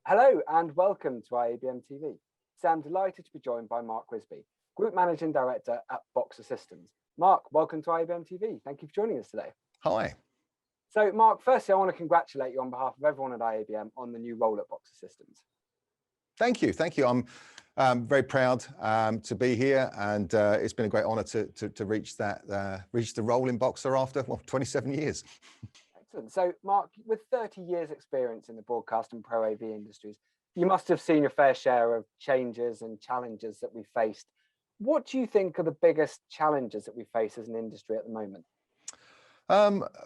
Hello and welcome to IABM TV. So I'm delighted to be joined by Mark Wisby, Group Managing Director at Boxer Systems. Mark, welcome to IABM TV. Thank you for joining us today. Hi. So Mark, firstly, I want to congratulate you on behalf of everyone at IABM on the new role at Boxer Systems. Thank you. Thank you. I'm very proud to be here, and it's been a great honour to reach the role in Boxer after 27 years. Excellent. So Mark, with 30 years experience in the broadcast and pro AV industries, you must have seen your fair share of changes and challenges that we faced. What do you think are the biggest challenges that we face as an industry at the moment?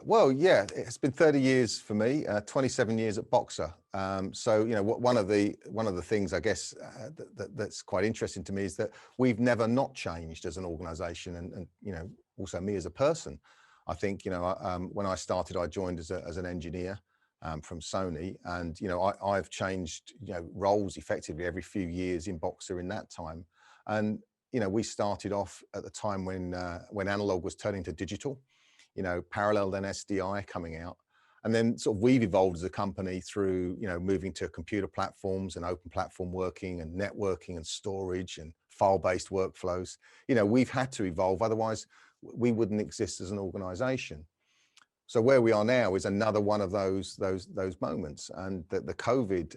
Well, yeah, it's been 30 years for me, 27 years at Boxer. So, you know, one of the things I guess that's quite interesting to me is that we've never not changed as an organisation, and you know, also me as a person. I think, you know, when I started, I joined as an engineer from Sony, and you know, I've changed, you know, roles effectively every few years in Boxer in that time. And you know, we started off at the time when analog was turning to digital. You know, parallel then SDI coming out. And then sort of we've evolved as a company through, you know, moving to computer platforms and open platform working and networking and storage and file-based workflows. You know, we've had to evolve, otherwise we wouldn't exist as an organization. So where we are now is another one of those moments. And the COVID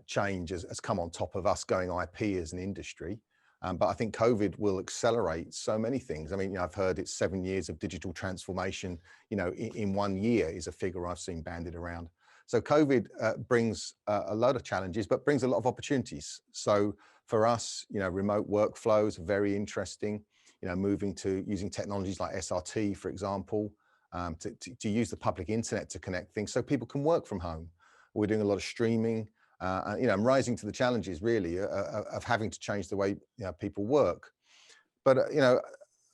change has come on top of us going IP as an industry. But I think COVID will accelerate so many things. I mean, you know, I've heard it's 7 years of digital transformation, you know, in 1 year is a figure I've seen bandied around. So COVID brings a lot of challenges, but brings a lot of opportunities. So for us, you know, remote workflows are very interesting, you know, moving to using technologies like SRT, for example, to use the public internet to connect things so people can work from home. We're doing a lot of streaming. You know, I'm rising to the challenges really of having to change the way, you know, people work. But you know,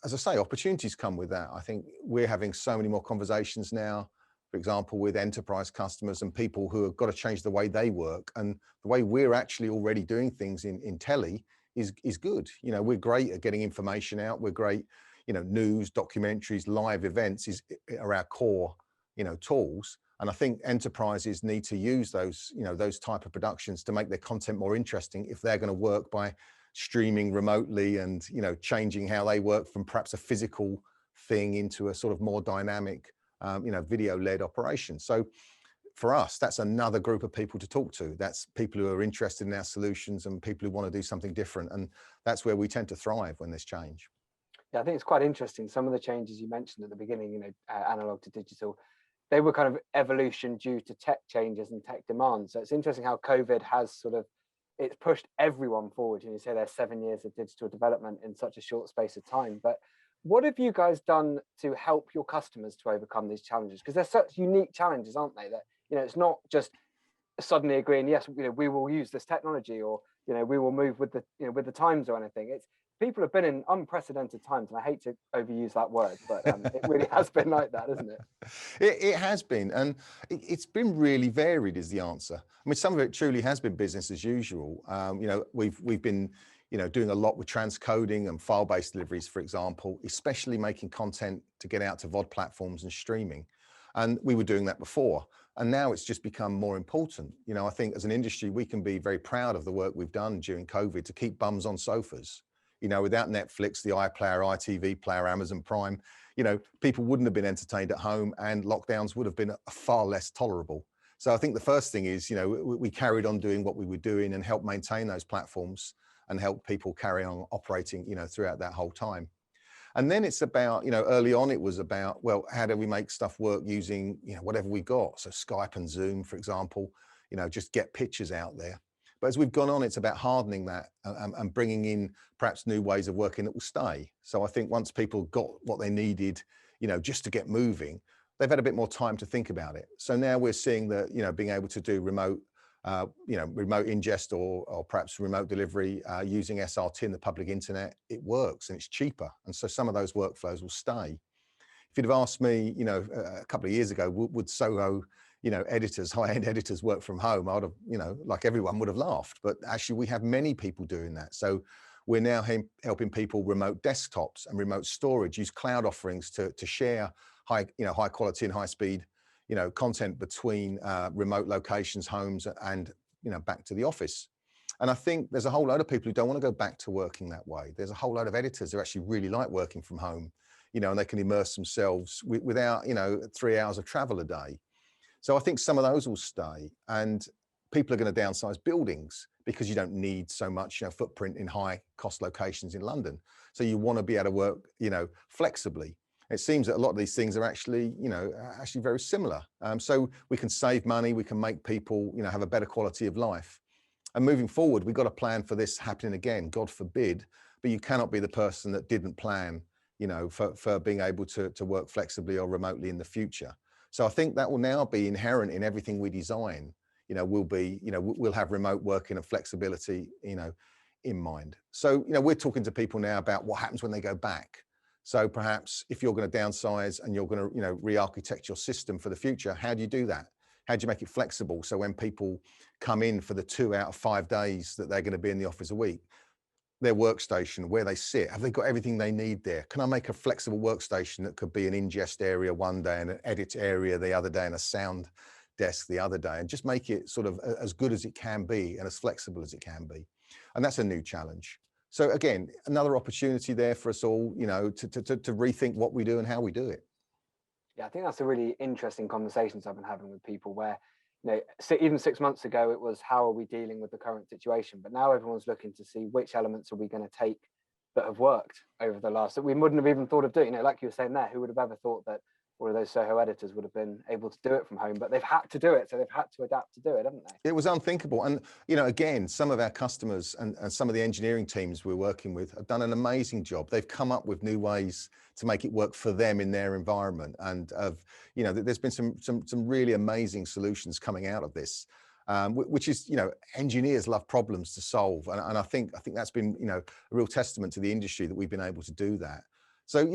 as I say, opportunities come with that. I think we're having so many more conversations now, for example, with enterprise customers and people who have got to change the way they work, and the way we're actually already doing things in tele is good. You know, we're great at getting information out. We're great, you know, news, documentaries, live events are our core, you know, tools. And I think enterprises need to use those, you know, those type of productions to make their content more interesting if they're going to work by streaming remotely and, you know, changing how they work from perhaps a physical thing into a sort of more dynamic, you know, video-led operation. So for us, that's another group of people to talk to. That's people who are interested in our solutions and people who want to do something different. And that's where we tend to thrive when there's change. Yeah, I think it's quite interesting. Some of the changes you mentioned at the beginning, you know, analog to digital, they were kind of evolution due to tech changes and tech demands. So it's interesting how COVID has sort of, it's pushed everyone forward. You say there's 7 years of digital development in such a short space of time. But what have you guys done to help your customers to overcome these challenges? Because they're such unique challenges, aren't they? That, you know, it's not just suddenly agreeing, yes, you know, we will use this technology, or, you know, we will move with the, you know, with the times or anything. It's, people have been in unprecedented times, and I hate to overuse that word, but it really has been like that, isn't it? It has been, and it's been really varied is the answer. I mean, some of it truly has been business as usual. You know, we've been, you know, doing a lot with transcoding and file-based deliveries, for example, especially making content to get out to VOD platforms and streaming. And we were doing that before, and now it's just become more important. You know, I think as an industry, we can be very proud of the work we've done during COVID to keep bums on sofas. You know, without Netflix, the iPlayer, ITV player, Amazon Prime, you know, people wouldn't have been entertained at home, and lockdowns would have been far less tolerable. So I think the first thing is, you know, we carried on doing what we were doing and helped maintain those platforms and help people carry on operating, you know, throughout that whole time. And then it's about, you know, early on it was about, well, how do we make stuff work using, you know, whatever we got? So Skype and Zoom, for example, you know, just get pictures out there. But as we've gone on, it's about hardening that and bringing in perhaps new ways of working that will stay. So I think once people got what they needed, you know, just to get moving, they've had a bit more time to think about it. So now we're seeing that, you know, being able to do remote, you know, remote ingest or perhaps remote delivery using SRT and the public internet, it works and it's cheaper. And so some of those workflows will stay. If you'd have asked me, you know, a couple of years ago, would Soho, you know, editors, high-end editors work from home, I would have, you know, like everyone would have laughed. But actually we have many people doing that. So we're now helping people remote desktops and remote storage, use cloud offerings to share high quality and high speed, content between remote locations, homes, and back to the office. And I think there's a whole load of people who don't want to go back to working that way. There's a whole load of editors who actually really like working from home, and they can immerse themselves without 3 hours of travel a day. So I think some of those will stay, and people are going to downsize buildings because you don't need so much footprint in high cost locations in London. So you want to be able to work, flexibly. It seems that a lot of these things are actually, actually very similar. So we can save money, we can make people, have a better quality of life. And moving forward, we've got to plan for this happening again, God forbid, but you cannot be the person that didn't plan, for being able to work flexibly or remotely in the future. So I think that will now be inherent in everything we design. We'll have remote working and flexibility, in mind. So, we're talking to people now about what happens when they go back. So perhaps if you're going to downsize and you're going to, re-architect your system for the future, how do you do that? How do you make it flexible? So when people come in for the 2 out of 5 days that they're going to be in the office a week, their workstation, where they sit, have they got everything they need there? Can I make a flexible workstation that could be an ingest area one day and an edit area the other day and a sound desk the other day, and just make it sort of as good as it can be and as flexible as it can be? And that's a new challenge. So again, another opportunity there for us all, to rethink what we do and how we do it. Yeah, I think that's a really interesting conversations I've been having with people where, even 6 months ago, it was how are we dealing with the current situation? But now everyone's looking to see which elements are we going to take that have worked over the last, that we wouldn't have even thought of doing. Like you were saying there, who would have ever thought that all of those Soho editors would have been able to do it from home, but they've had to do it. So they've had to adapt to do it, haven't they? It was unthinkable. And, again, some of our customers and some of the engineering teams we're working with have done an amazing job. They've come up with new ways to make it work for them in their environment. And, there's been some really amazing solutions coming out of this, which is, engineers love problems to solve. And I think that's been, a real testament to the industry that we've been able to do that. So,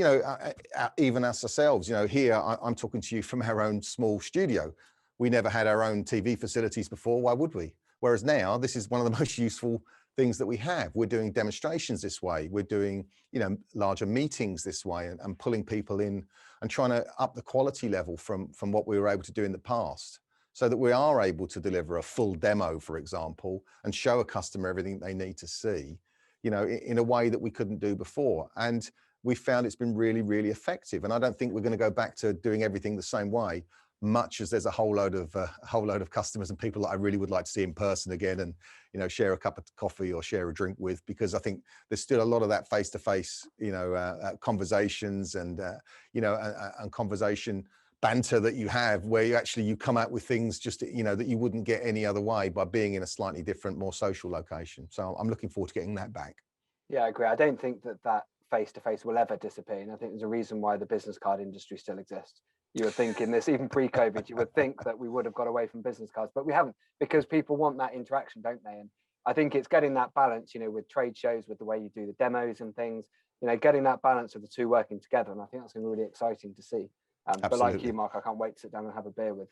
even us ourselves, here I'm talking to you from our own small studio. We never had our own TV facilities before. Why would we? Whereas now, this is one of the most useful things that we have. We're doing demonstrations this way. We're doing, larger meetings this way, and pulling people in and trying to up the quality level from what we were able to do in the past, so that we are able to deliver a full demo, for example, and show a customer everything they need to see, in a way that we couldn't do before. And we found it's been really, really effective. And I don't think we're going to go back to doing everything the same way, much as there's a whole load of customers and people that I really would like to see in person again, and share a cup of coffee or share a drink with, because I think there's still a lot of that face-to-face conversations and and conversation banter that you have, where you come out with things just that you wouldn't get any other way by being in a slightly different, more social location. So I'm looking forward to getting that back. Yeah, I agree. I don't think that face-to-face will ever disappear. And I think there's a reason why the business card industry still exists. You would think in this, even pre-COVID, you would think that we would have got away from business cards, but we haven't, because people want that interaction, don't they? And I think it's getting that balance, with trade shows, with the way you do the demos and things, getting that balance of the two working together. And I think that's going to be really exciting to see. But like you, Mark, I can't wait to sit down and have a beer with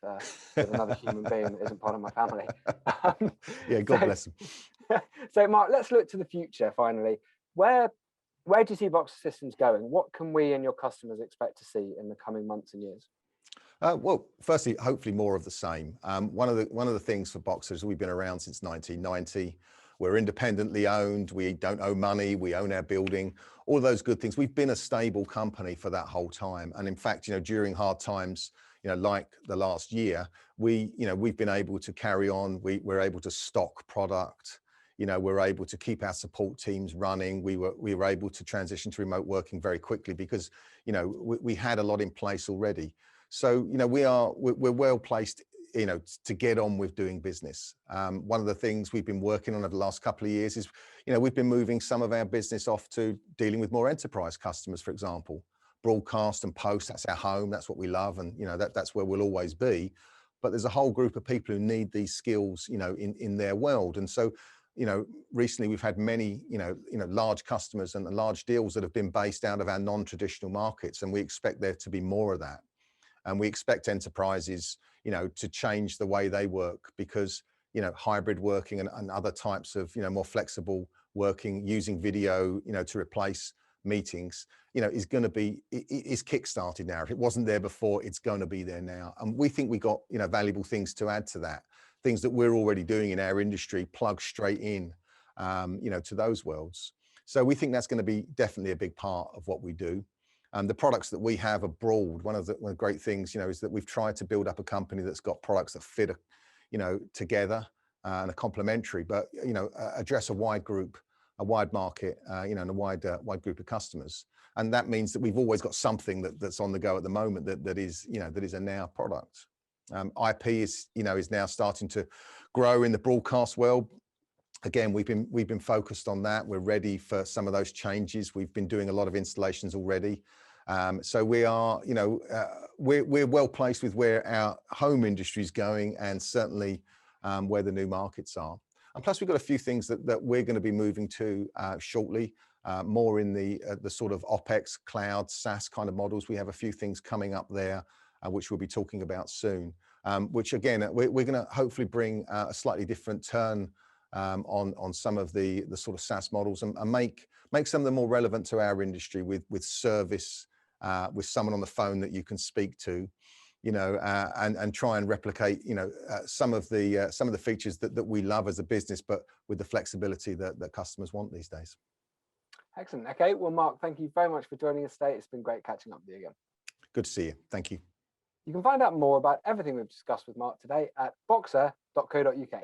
another human being that isn't part of my family. Yeah, God bless them. So Mark, let's look to the future finally. Where do you see Boxer Systems going? What can we and your customers expect to see in the coming months and years? Well, firstly, hopefully more of the same. One of the things for Boxer is we've been around since 1990. We're independently owned. We don't owe money. We own our building. All those good things. We've been a stable company for that whole time. And in fact, during hard times, like the last year, we've been able to carry on. We're able to stock product. We're able to keep our support teams running. We were able to transition to remote working very quickly because, we had a lot in place already. So, we're well placed, to get on with doing business. One of the things we've been working on over the last couple of years is, we've been moving some of our business off to dealing with more enterprise customers, for example. Broadcast and post, that's our home, that's what we love, and that's where we'll always be. But there's a whole group of people who need these skills, in their world. And so, recently we've had many, large customers and large deals that have been based out of our non-traditional markets, and we expect there to be more of that. And we expect enterprises, to change the way they work, because, hybrid working and other types of, more flexible working, using video, to replace meetings, is going to be, is kick-started now. If it wasn't there before, it's going to be there now. And we think we got, valuable things to add to that, things that we're already doing in our industry, plug straight in, to those worlds. So we think that's going to be definitely a big part of what we do. The products that we have are broad. One of the great things, is that we've tried to build up a company that's got products that fit, together and are complementary, but, address a wide group, a wide market, and a wide group of customers. And that means that we've always got something that's on the go at the moment that is a now product. IP is now starting to grow in the broadcast world. Again, we've been focused on that. We're ready for some of those changes. We've been doing a lot of installations already. So we are, we're well placed with where our home industry is going, and certainly where the new markets are. And plus, we've got a few things that we're going to be moving to shortly, more in the sort of OpEx, cloud, SaaS kind of models. We have a few things coming up there, which we'll be talking about soon, which again, we're going to hopefully bring a slightly different turn on some of the sort of SaaS models, and make some of them more relevant to our industry with service, with someone on the phone that you can speak to, and try and replicate, some of the features that we love as a business, but with the flexibility that customers want these days. Excellent. Okay, well, Mark, thank you very much for joining us today. It's been great catching up with you again. Good to see you. Thank you. You can find out more about everything we've discussed with Mark today at boxer.co.uk.